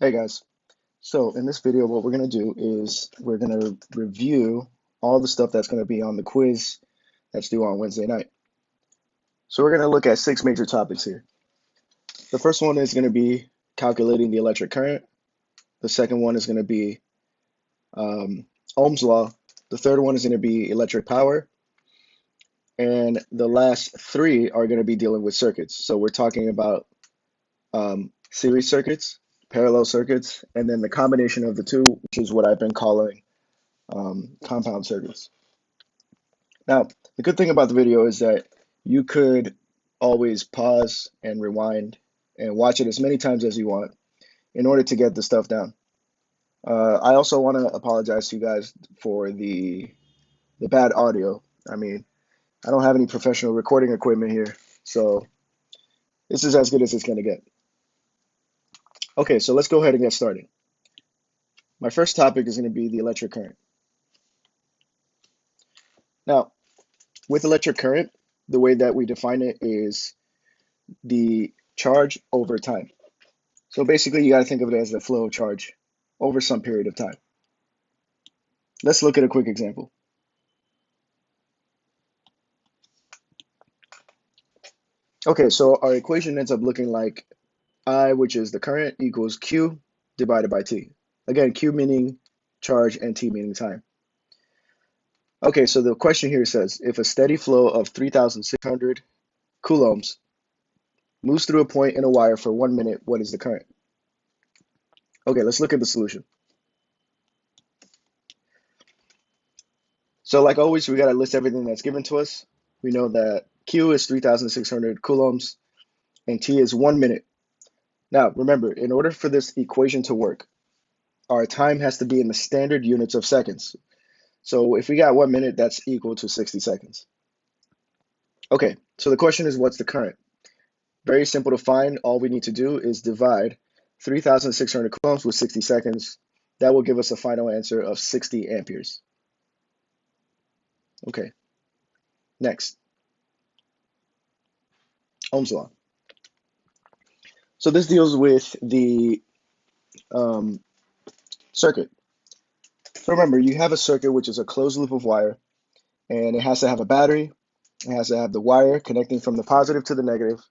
Hey guys, so in this video what we're going to do is we're going to review all the stuff that's going to be on the quiz that's due on Wednesday night. So we're going to look at 6 major topics here. The first one is going to be calculating the electric current. The second one is going to be Ohm's law. The third one is going to be electric power. And the last three are going to be dealing with circuits. So we're talking about series circuits, parallel circuits, and then the combination of the two, which is what I've been calling compound circuits. Now, the good thing about the video is that you could always pause and rewind and watch it as many times as you want in order to get the stuff down. I also want to apologize to you guys for the bad audio. I mean, I don't have any professional recording equipment here, so this is as good as it's going to get. Okay, so let's go ahead and get started. My first topic is going to be the electric current. Now, with electric current, the way that we define it is the charge over time. So basically, you got to think of it as the flow of charge over some period of time. Let's look at a quick example. Okay, so our equation ends up looking like I, which is the current, equals Q divided by T. Again, Q meaning charge and T meaning time. Okay, so the question here says, if a steady flow of 3,600 coulombs moves through a point in a wire for 1 minute, what is the current? Okay, let's look at the solution. So like always, we got to list everything that's given to us. We know that Q is 3,600 coulombs and T is 1 minute. Now, remember, in order for this equation to work, our time has to be in the standard units of seconds. So if we got 1 minute, that's equal to 60 seconds. Okay, so the question is, what's the current? Very simple to find. All we need to do is divide 3,600 coulombs with 60 seconds. That will give us a final answer of 60 amperes. Okay, next. Ohm's law. So this deals with the circuit. So remember, you have a circuit which is a closed loop of wire, and it has to have a battery. It has to have the wire connecting from the positive to the negative,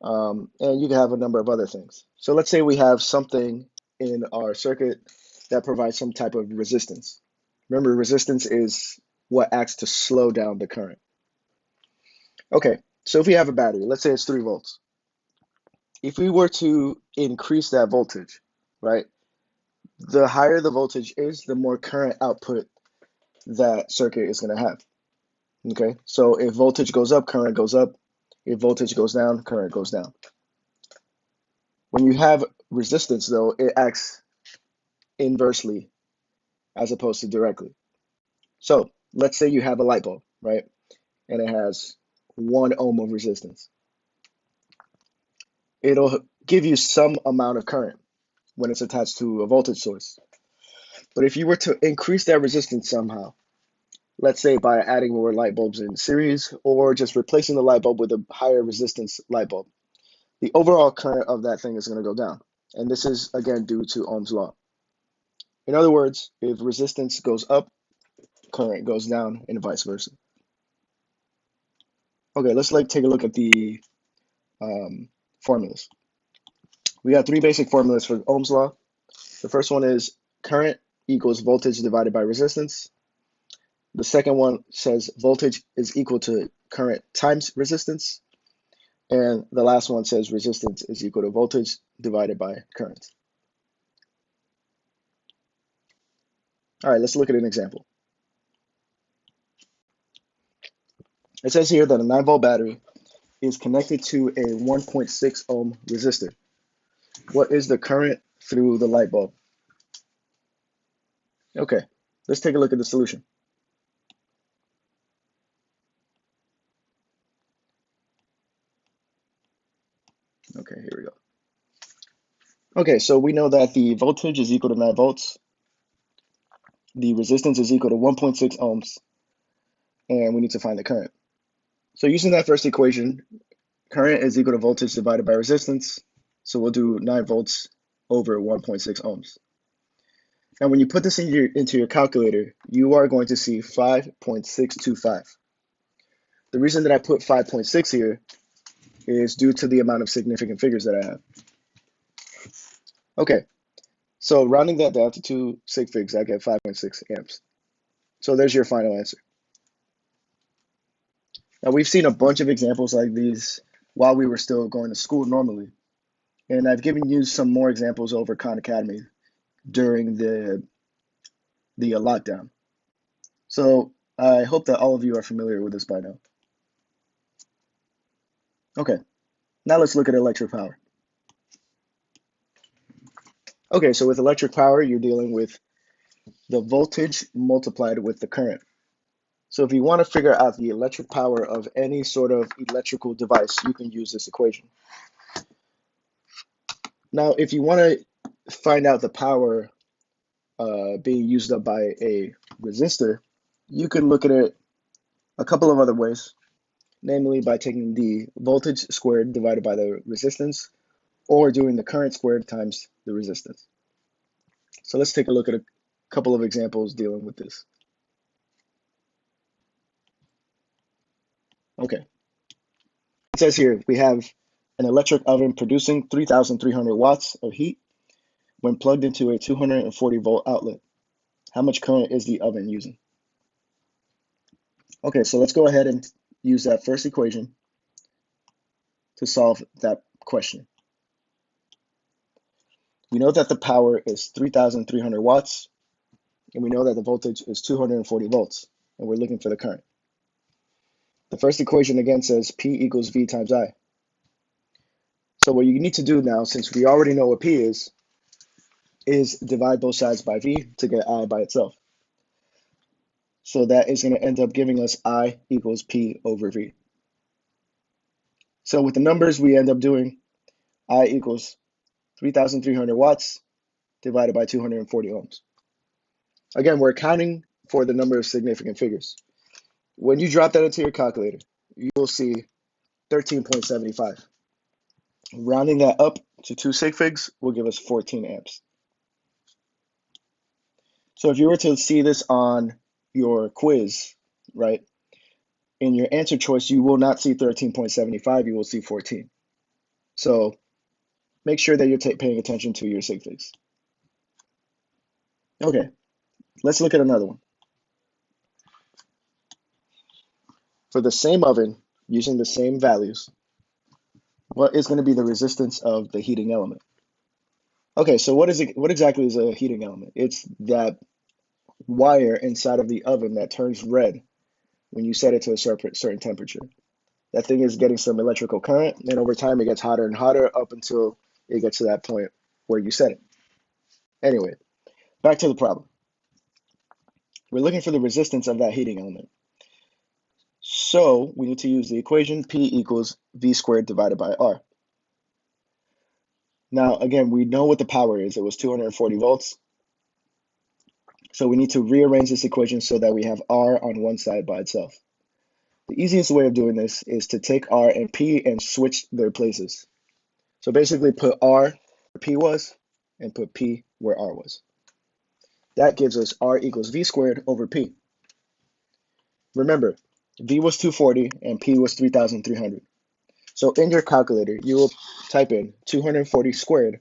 and you can have a number of other things. So let's say we have something in our circuit that provides some type of resistance. Remember, resistance is what acts to slow down the current. Okay, so if we have a battery, let's say it's 3 volts. If we were to increase that voltage, right, the higher the voltage is, the more current output that circuit is going to have. Okay, so if voltage goes up, current goes up. If voltage goes down, current goes down. When you have resistance, though, it acts inversely as opposed to directly. So let's say you have a light bulb, right? And it has 1 ohm of resistance. It'll give you some amount of current when it's attached to a voltage source. But if you were to increase that resistance somehow, let's say by adding more light bulbs in series or just replacing the light bulb with a higher resistance light bulb, the overall current of that thing is going to go down. And this is, again, due to Ohm's law. In other words, if resistance goes up, current goes down, and vice versa. Okay, let's take a look at the formulas. We got 3 basic formulas for Ohm's law. The first one is current equals voltage divided by resistance. The second one says voltage is equal to current times resistance. And the last one says resistance is equal to voltage divided by current. All right, let's look at an example. It says here that a 9-volt battery is connected to a 1.6 ohm resistor. What is the current through the light bulb? Okay, let's take a look at the solution. Okay, here we go. Okay, so we know that the voltage is equal to 9 volts. The resistance is equal to 1.6 ohms. And we need to find the current. So using that first equation, current is equal to voltage divided by resistance. So we'll do 9 volts over 1.6 ohms. And when you put this into your calculator, you are going to see 5.625. The reason that I put 5.6 here is due to the amount of significant figures that I have. Okay, so rounding that down to 2 sig figs, I get 5.6 amps. So there's your final answer. Now we've seen a bunch of examples like these while we were still going to school normally. And I've given you some more examples over Khan Academy during the lockdown. So I hope that all of you are familiar with this by now. Okay, now let's look at electric power. Okay, so with electric power, you're dealing with the voltage multiplied with the current. So if you want to figure out the electric power of any sort of electrical device, you can use this equation. Now, if you want to find out the power being used up by a resistor, you can look at it a couple of other ways, namely by taking the voltage squared divided by the resistance, or doing the current squared times the resistance. So let's take a look at a couple of examples dealing with this. Okay. It says here we have an electric oven producing 3,300 watts of heat when plugged into a 240 volt outlet. How much current is the oven using? Okay, so let's go ahead and use that first equation to solve that question. We know that the power is 3,300 watts, and we know that the voltage is 240 volts, and we're looking for the current. The first equation again says P equals V times I. So what you need to do now, since we already know what P is divide both sides by V to get I by itself. So that is going to end up giving us I equals P over V. So with the numbers, we end up doing I equals 3,300 watts divided by 240 ohms. Again, we're accounting for the number of significant figures. When you drop that into your calculator, you will see 13.75. Rounding that up to 2 sig figs will give us 14 amps. So if you were to see this on your quiz, right, in your answer choice, you will not see 13.75, you will see 14. So make sure that you're paying attention to your sig figs. Okay, let's look at another one. For the same oven, using the same values, what is going to be the resistance of the heating element? Okay, so what exactly is a heating element? It's that wire inside of the oven that turns red when you set it to a certain temperature. That thing is getting some electrical current, and over time it gets hotter and hotter up until it gets to that point where you set it. Anyway, back to the problem. We're looking for the resistance of that heating element. So we need to use the equation P equals V squared divided by R. Now, again, we know what the power is. It was 240 volts. So we need to rearrange this equation so that we have R on one side by itself. The easiest way of doing this is to take R and P and switch their places. So basically put R where P was and put P where R was. That gives us R equals V squared over P. Remember, V was 240 and P was 3,300. So in your calculator, you will type in 240 squared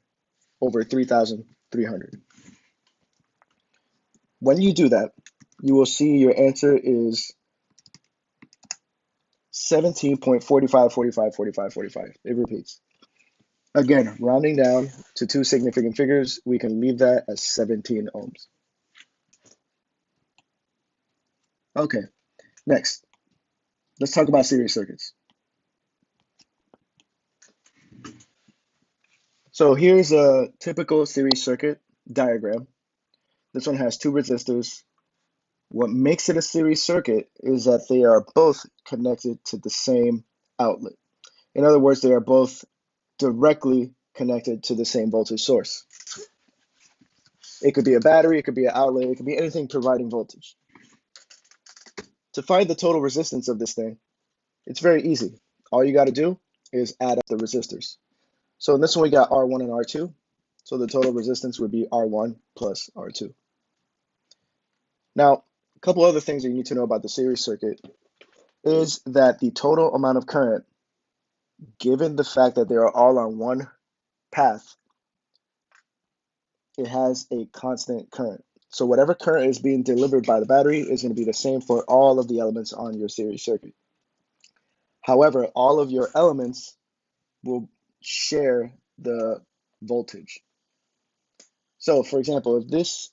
over 3,300. When you do that, you will see your answer is 17.45454545. It repeats. Again, rounding down to 2 significant figures, we can leave that as 17 ohms. Okay, next, let's talk about series circuits. So here's a typical series circuit diagram. This one has 2 resistors. What makes it a series circuit is that they are both connected to the same outlet. In other words, they are both directly connected to the same voltage source. It could be a battery, it could be an outlet, it could be anything providing voltage. To find the total resistance of this thing, it's very easy. All you got to do is add up the resistors. So in this one, we got R1 and R2. So the total resistance would be R1 plus R2. Now, a couple other things that you need to know about the series circuit is that the total amount of current, given the fact that they are all on one path, it has a constant current. So whatever current is being delivered by the battery is going to be the same for all of the elements on your series circuit. However, all of your elements will share the voltage. So for example, if this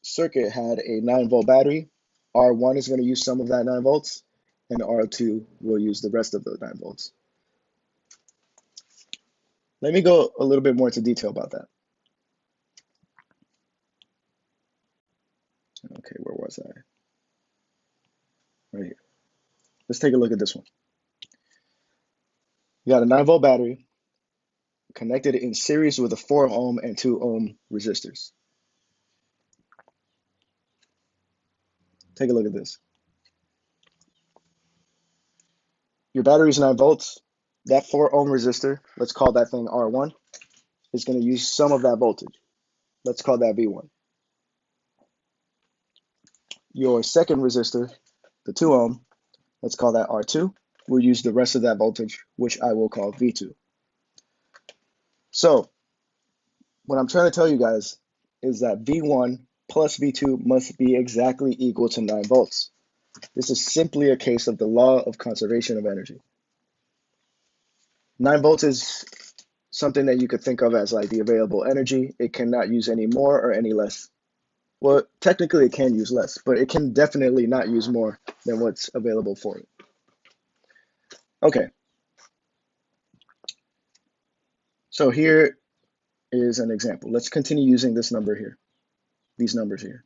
circuit had a 9-volt battery, R1 is going to use some of that 9 volts, and R2 will use the rest of the 9 volts. Let me go a little bit more into detail about that. Okay, where was I? Right here. Let's take a look at this one. You got a 9-volt battery connected in series with a 4 ohm and 2 ohm resistors. Take a look at this. Your battery is 9 volts. That 4 ohm resistor, let's call that thing R1, is going to use some of that voltage. Let's call that V1. Your second resistor, the 2 ohm, let's call that R2, will use the rest of that voltage, which I will call V2. So what I'm trying to tell you guys is that V1 plus V2 must be exactly equal to 9 volts. This is simply a case of the law of conservation of energy. 9 volts is something that you could think of as like the available energy. It cannot use any more or any less. Well, technically it can use less, but it can definitely not use more than what's available for it. Okay. So here is an example. Let's continue using this number here, these numbers here.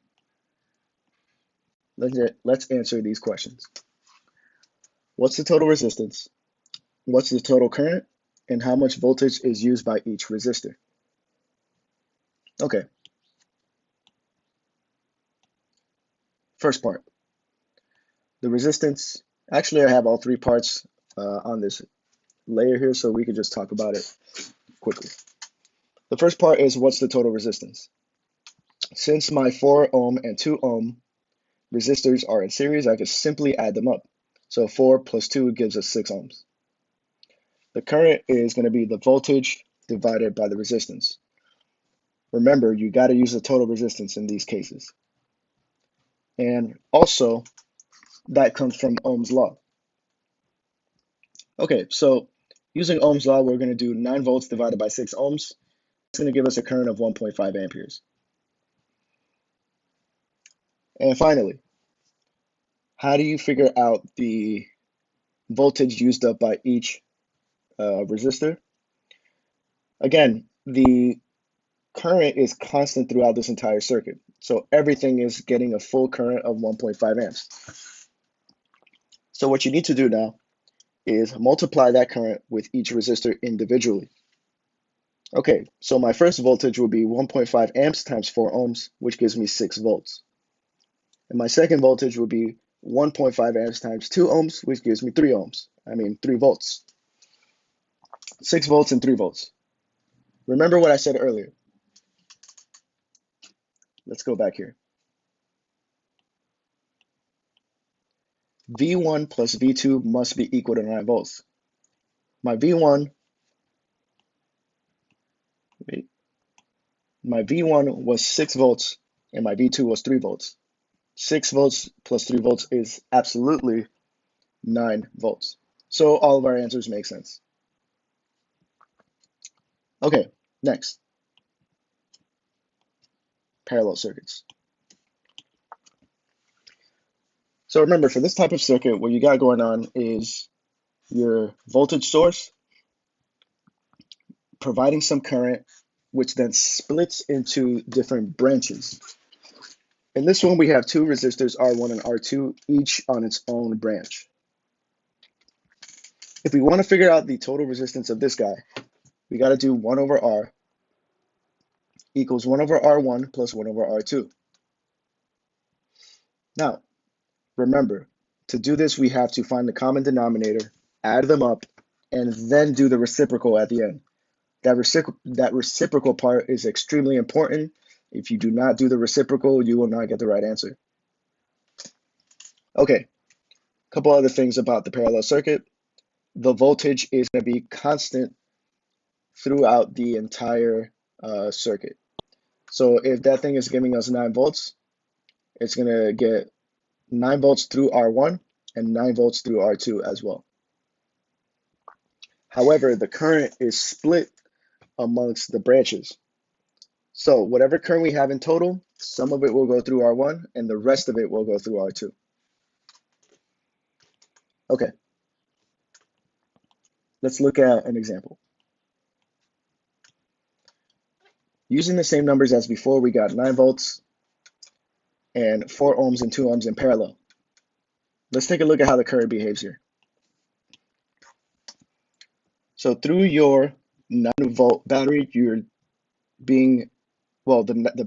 Let's answer these questions. What's the total resistance? What's the total current? And how much voltage is used by each resistor? Okay. First part, the resistance. Actually, I have all 3 parts on this layer here, so we could just talk about it quickly. The first part is what's the total resistance? Since my 4 ohm and 2 ohm resistors are in series, I can simply add them up. So 4 plus 2 gives us 6 ohms. The current is going to be the voltage divided by the resistance. Remember, you got to use the total resistance in these cases. And also, that comes from Ohm's law. Okay, so using Ohm's law, we're going to do 9 volts divided by 6 ohms. It's going to give us a current of 1.5 amperes. And finally, how do you figure out the voltage used up by each resistor? Again, the current is constant throughout this entire circuit. So everything is getting a full current of 1.5 amps. So what you need to do now is multiply that current with each resistor individually. Okay, so my first voltage will be 1.5 amps times 4 ohms, which gives me 6 volts. And my second voltage will be 1.5 amps times 2 ohms, which gives me 3 volts. 6 volts and 3 volts. Remember what I said earlier. Let's go back here. V1 plus V2 must be equal to 9 volts. My V1 was 6 volts and my V2 was 3 volts. 6 volts plus 3 volts is absolutely 9 volts. So all of our answers make sense. Okay, next. Parallel circuits. So remember, for this type of circuit, what you got going on is your voltage source providing some current, which then splits into different branches. In this one, we have 2 resistors, R1 and R2, each on its own branch. If we want to figure out the total resistance of this guy, we got to do 1 over R equals 1 over R1 plus 1 over R2. Now, remember, to do this, we have to find the common denominator, add them up, and then do the reciprocal at the end. that reciprocal part is extremely important. If you do not do the reciprocal, you will not get the right answer. Okay, a couple other things about the parallel circuit. The voltage is going to be constant throughout the entire circuit. So if that thing is giving us 9 volts, it's going to get 9 volts through R1 and 9 volts through R2 as well. However, the current is split amongst the branches. So whatever current we have in total, some of it will go through R1 and the rest of it will go through R2. Okay, let's look at an example. Using the same numbers as before, we got 9 volts and 4 ohms and 2 ohms in parallel. Let's take a look at how the current behaves here. So through your 9-volt battery, the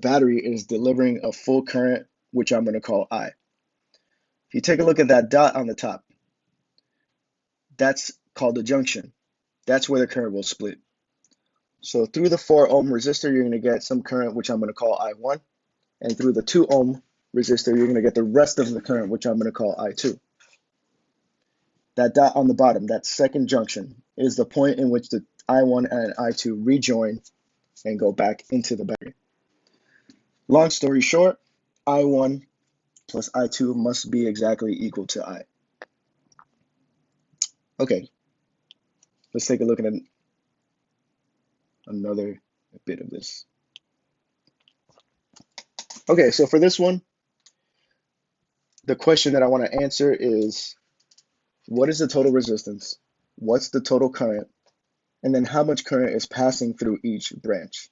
battery is delivering a full current, which I'm going to call I. If you take a look at that dot on the top, that's called a junction. That's where the current will split. So through the 4 ohm resistor, you're going to get some current, which I'm going to call I1. And through the 2 ohm resistor, you're going to get the rest of the current, which I'm going to call I2. That dot on the bottom, that second junction, is the point in which the I1 and I2 rejoin and go back into the battery. Long story short, I1 plus I2 must be exactly equal to I. Okay, let's take a look at another bit of this. Okay, so for this one, the question that I want to answer is, what is the total resistance? What's the total current? And then how much current is passing through each branch?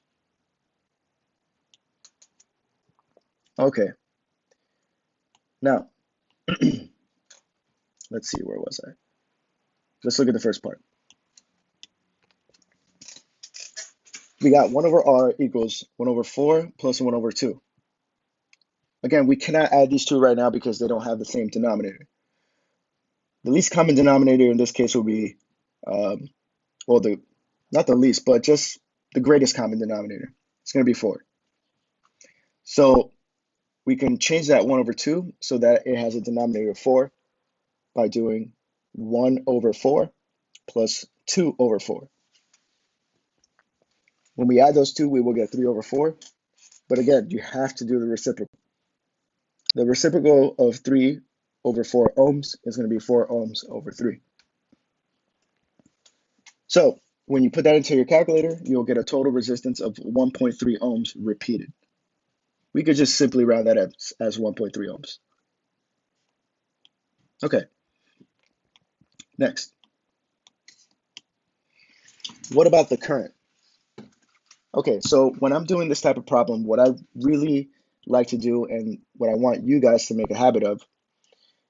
Okay, now, let's see, where was I? Let's look at the first part. We got 1 over R equals 1 over 4 plus 1 over 2. Again, we cannot add these two right now because they don't have the same denominator. The least common denominator in this case will be, not the least, but just the greatest common denominator. It's going to be 4. So we can change that 1 over 2 so that it has a denominator of 4 by doing 1 over 4 plus 2 over 4. When we add those two, we will get 3 over 4. But again, you have to do the reciprocal. The reciprocal of 3 over 4 ohms is going to be 4 ohms over 3. So when you put that into your calculator, you'll get a total resistance of 1.3 ohms repeated. We could just simply round that up as 1.3 ohms. Okay, next. What about the current? Okay, so when I'm doing this type of problem, what I really like to do and what I want you guys to make a habit of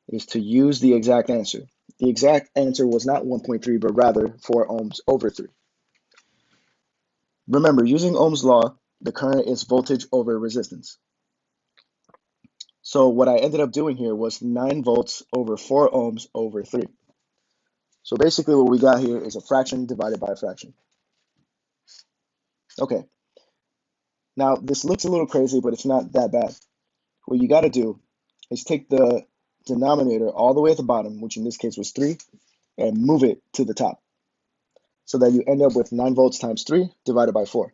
is to use the exact answer. The exact answer was not 1.3, but rather 4 ohms over 3. Remember, using Ohm's law, the current is voltage over resistance. So what I ended up doing here was 9 volts over 4 ohms over 3. So basically what we got here is a fraction divided by a fraction. Okay. Now this looks a little crazy, but it's not that bad. What you got to do is take the denominator all the way at the bottom, which in this case was 3, and move it to the top, so that you end up with 9 volts times 3 divided by 4.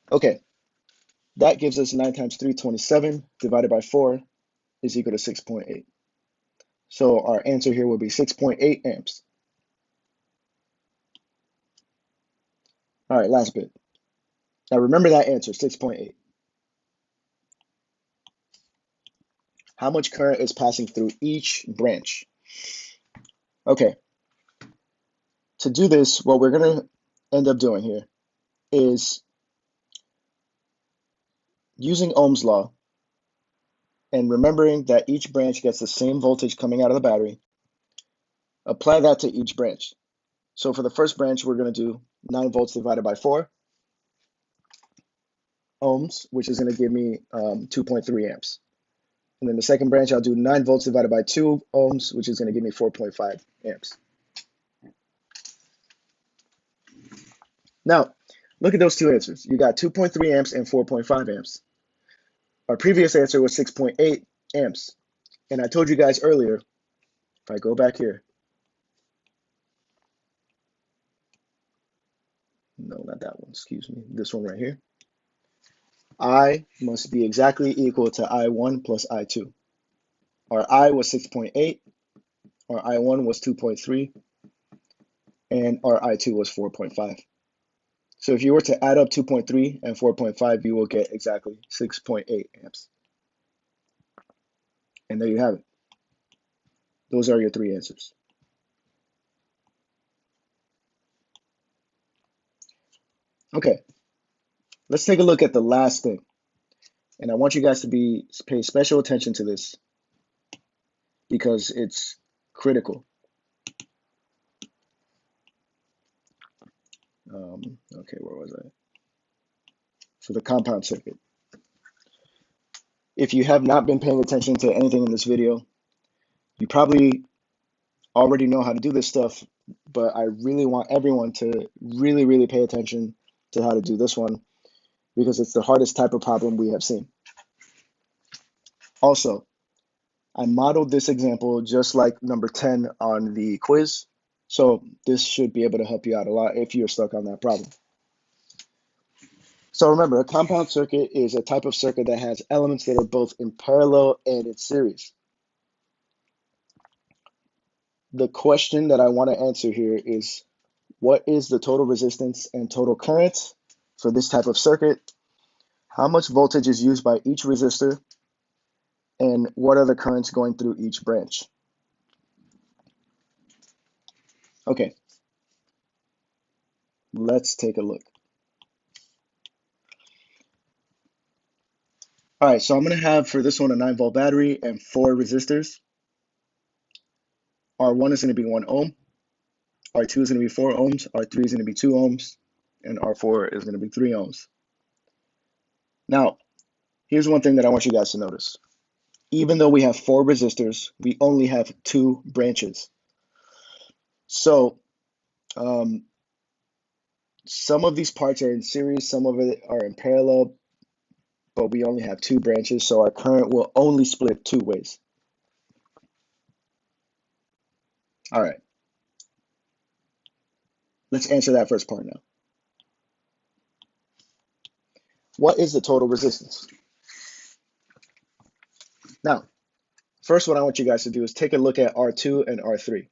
Okay, that gives us 9 times 3, 27, divided by 4 is equal to 6.8. So our answer here will be 6.8 amps. All right, last bit. Now remember that answer, 6.8. How much current is passing through each branch? Okay, to do this, what we're going to end up doing here is using Ohm's law and remembering that each branch gets the same voltage coming out of the battery. Apply that to each branch. So for the first branch, we're going to do 9 volts divided by 4 ohms, which is going to give me 2.3 amps. And then the second branch, I'll do 9 volts divided by 2 ohms, which is going to give me 4.5 amps. Now, look at those two answers. You got 2.3 amps and 4.5 amps. Our previous answer was 6.8 amps. And I told you guys earlier, if I go back here, no, not that one, excuse me, this one right here. I must be exactly equal to I1 plus I2. Our I was 6.8, our I1 was 2.3, and our I2 was 4.5. So if you were to add up 2.3 and 4.5, you will get exactly 6.8 amps. And there you have it. Those are your three answers. Okay, let's take a look at the last thing. And I want you guys to pay special attention to this because it's critical. Okay, where was I? So the compound circuit. If you have not been paying attention to anything in this video, you probably already know how to do this stuff, but I really want everyone to really pay attention to how to do this one because it's the hardest type of problem we have seen. Also, I modeled this example just like number 10 on the quiz, so this should be able to help you out a lot if you're stuck on that problem. So remember, a compound circuit is a type of circuit that has elements that are both in parallel and in series. The question that I want to answer here is, what is the total resistance and total current for this type of circuit? How much voltage is used by each resistor? And what are the currents going through each branch? Okay, let's take a look. All right, so I'm going to have for this one a 9-volt battery and 4 resistors. R1 is going to be 1 ohm, R2 is going to be 4 ohms, R3 is going to be 2 ohms, and R4 is going to be 3 ohms. Now, here's one thing that I want you guys to notice. Even though we have 4 resistors, we only have 2 branches. So some of these parts are in series, some of it are in parallel, but we only have 2 branches, so our current will only split 2 ways. All right, let's answer that first part now. What is the total resistance? Now, first what I want you guys to do is take a look at R2 and R3.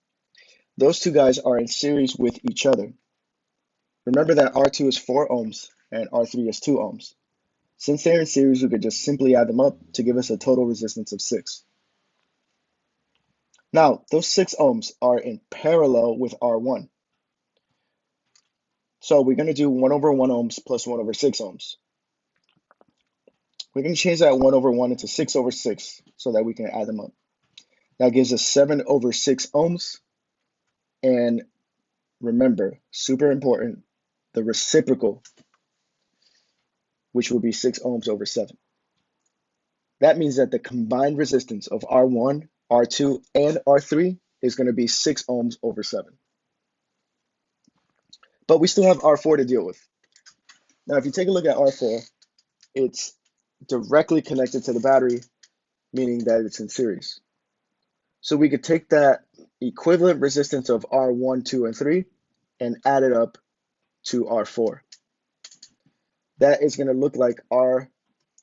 Those two guys are in series with each other. Remember that R2 is 4 ohms and R3 is 2 ohms. Since they're in series, we could just simply add them up to give us a total resistance of 6. Now, those 6 ohms are in parallel with R1. So we're going to do 1 over 1 ohms plus 1 over 6 ohms. We're going to change that 1 over 1 into 6 over 6 so that we can add them up. That gives us 7 over 6 ohms. And remember, super important, the reciprocal, which will be 6 ohms over 7. That means that the combined resistance of R1, R2, and R3 is going to be 6 ohms over 7. But we still have R4 to deal with. Now, if you take a look at R4, it's directly connected to the battery, meaning that it's in series. So we could take that equivalent resistance of R1, 2, and 3 and add it up to R4. That is going to look like R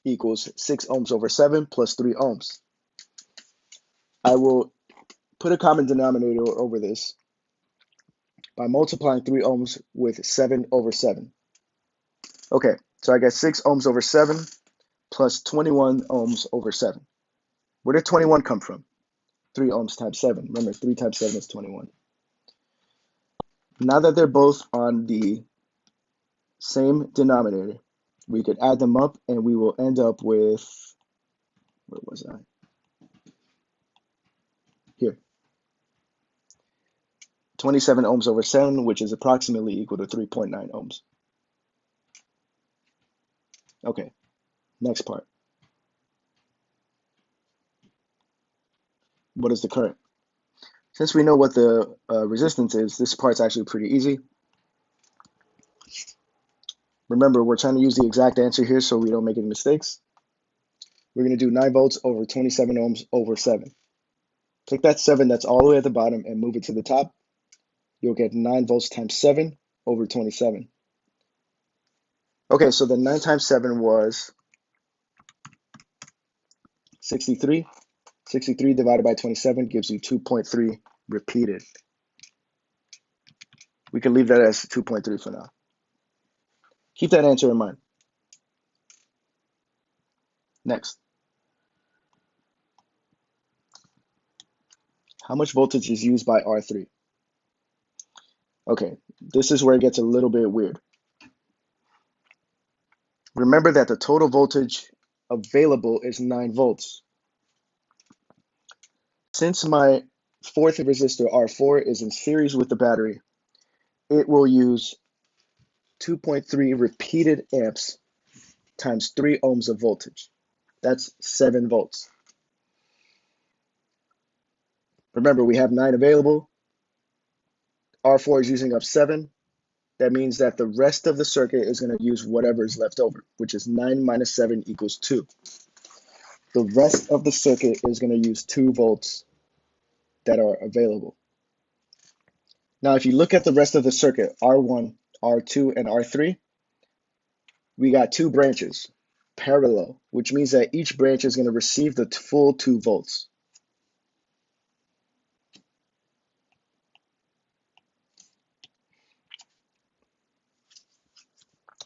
equals 6 ohms over 7 plus 3 ohms. I will put a common denominator over this by multiplying 3 ohms with 7 over 7. Okay, so I get 6 ohms over 7 plus 21 ohms over 7. Where did 21 come from? 3 ohms times 7. Remember, 3 times 7 is 21. Now that they're both on the same denominator, we could add them up and we will end up with, where was I? Here. 27 ohms over 7, which is approximately equal to 3.9 ohms. Okay, next part. What is the current? Since we know what the resistance is, this part's actually pretty easy. Remember, we're trying to use the exact answer here so we don't make any mistakes. We're going to do 9 volts over 27 ohms over 7. Take that 7 that's all the way at the bottom and move it to the top. You'll get 9 volts times 7 over 27. Okay, so the 9 times 7 was 63. 63 divided by 27 gives you 2.3 repeated. We can leave that as 2.3 for now. Keep that answer in mind. Next. How much voltage is used by R3? Okay, this is where it gets a little bit weird. Remember that the total voltage available is 9 volts. Since my fourth resistor R4 is in series with the battery, it will use 2.3 repeated amps times 3 ohms of voltage. That's 7 volts. Remember, we have 9 available. R4 is using up 7. That means that the rest of the circuit is going to use whatever is left over, which is 9 minus 7 equals 2. The rest of the circuit is going to use 2 volts that are available. Now, if you look at the rest of the circuit, R1, R2, and R3, we got 2 branches, parallel, which means that each branch is going to receive the full 2 volts.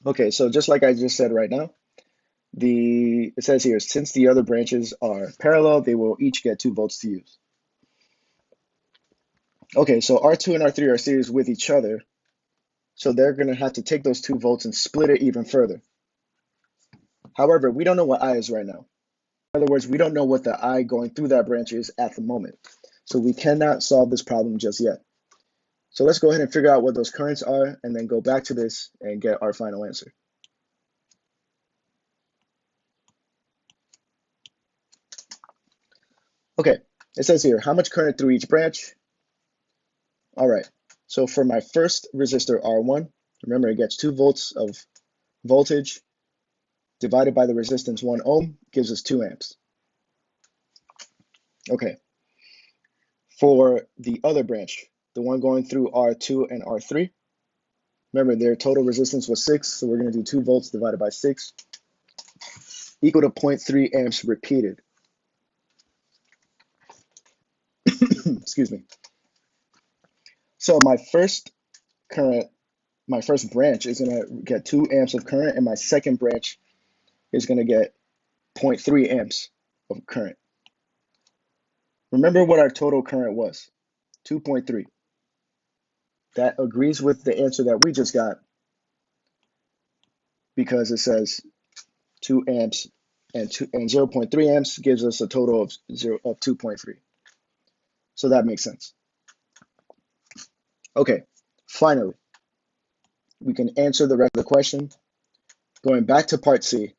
Okay, so just like I just said right now, it says here, since the other branches are parallel, they will each get 2 volts to use. Okay, so R2 and R3 are series with each other, so they're going to have to take those 2 volts and split it even further. However, we don't know what I is right now. In other words, we don't know what the I going through that branch is at the moment. So we cannot solve this problem just yet. So let's go ahead and figure out what those currents are and then go back to this and get our final answer. Okay, it says here, how much current through each branch? All right, so for my first resistor R1, remember it gets 2 volts of voltage divided by the resistance 1 ohm gives us 2 amps. Okay, for the other branch, the one going through R2 and R3, remember their total resistance was 6, so we're going to do 2 volts divided by 6 equal to 0.3 amps repeated. Excuse me. So my first branch is going to get 2 amps of current, and my second branch is going to get 0.3 amps of current. Remember what our total current was, 2.3. That agrees with the answer that we just got because it says 2 amps and 0.3 amps gives us a total of 2.3. So that makes sense. Okay, finally, we can answer the rest of the question. Going back to part C,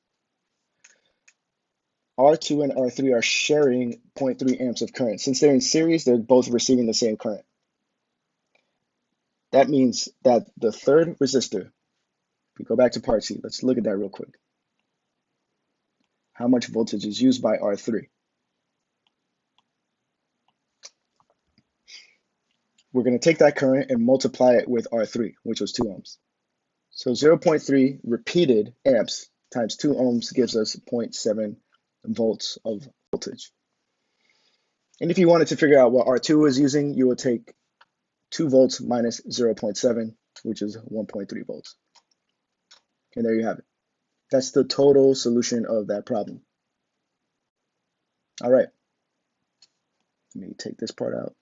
R2 and R3 are sharing 0.3 amps of current. Since they're in series, they're both receiving the same current. That means that the third resistor, we go back to part C, let's look at that real quick. How much voltage is used by R3? We're going to take that current and multiply it with R3, which was 2 ohms. So 0.3 repeated amps times 2 ohms gives us 0.7 volts of voltage. And if you wanted to figure out what R2 is using, you would take 2 volts minus 0.7, which is 1.3 volts. And there you have it. That's the total solution of that problem. All right. Let me take this part out.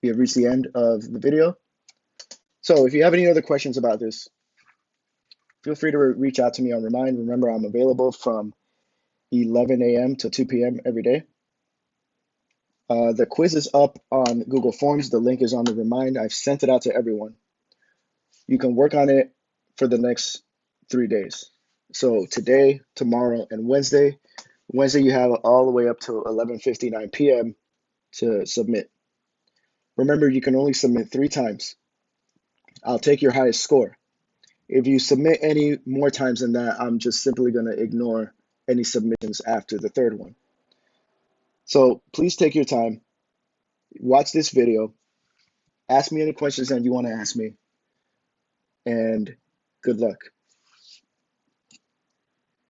We have reached the end of the video. So if you have any other questions about this, feel free to reach out to me on Remind. Remember, I'm available from 11 a.m. to 2 p.m. every day. The quiz is up on Google Forms. The link is on the Remind. I've sent it out to everyone. You can work on it for the next 3 days. So today, tomorrow, and Wednesday. Wednesday, you have all the way up to 11:59 p.m. to submit. Remember, you can only submit 3 times. I'll take your highest score. If you submit any more times than that, I'm just simply going to ignore any submissions after the third one. So please take your time, watch this video, ask me any questions that you want to ask me, and good luck.